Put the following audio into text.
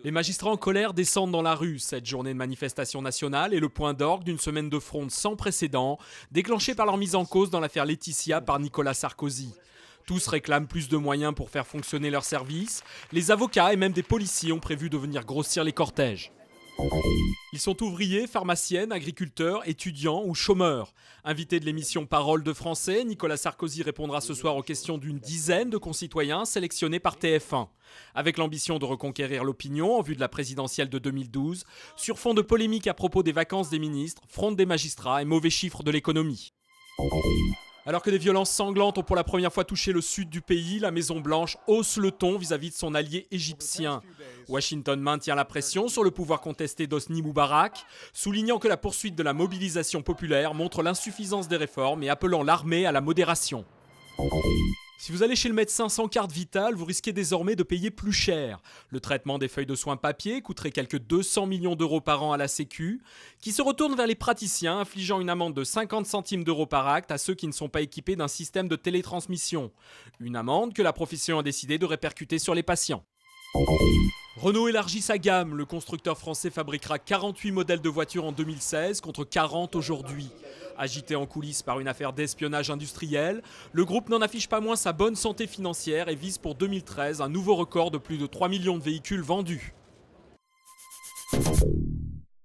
Les magistrats en colère descendent dans la rue. Cette journée de manifestation nationale est le point d'orgue d'une semaine de fronde sans précédent, déclenchée par leur mise en cause dans l'affaire Laetitia par Nicolas Sarkozy. Tous réclament plus de moyens pour faire fonctionner leurs services. Les avocats et même des policiers ont prévu de venir grossir les cortèges. Ils sont ouvriers, pharmaciennes, agriculteurs, étudiants ou chômeurs. Invité de l'émission Parole de Français, Nicolas Sarkozy répondra ce soir aux questions d'une dizaine de concitoyens sélectionnés par TF1. Avec l'ambition de reconquérir l'opinion en vue de la présidentielle de 2012, sur fond de polémique à propos des vacances des ministres, fronde des magistrats et mauvais chiffres de l'économie. Alors que des violences sanglantes ont pour la première fois touché le sud du pays, la Maison-Blanche hausse le ton vis-à-vis de son allié égyptien. Washington maintient la pression sur le pouvoir contesté d'Hosni Moubarak, soulignant que la poursuite de la mobilisation populaire montre l'insuffisance des réformes et appelant l'armée à la modération. Si vous allez chez le médecin sans carte vitale, vous risquez désormais de payer plus cher. Le traitement des feuilles de soins papier coûterait quelques 200 millions d'euros par an à la Sécu, qui se retourne vers les praticiens, infligeant une amende de 50 centimes d'euros par acte à ceux qui ne sont pas équipés d'un système de télétransmission. Une amende que la profession a décidé de répercuter sur les patients. Renault élargit sa gamme. Le constructeur français fabriquera 48 modèles de voitures en 2016 contre 40 aujourd'hui. Agité en coulisses par une affaire d'espionnage industriel, le groupe n'en affiche pas moins sa bonne santé financière et vise pour 2013 un nouveau record de plus de 3 millions de véhicules vendus.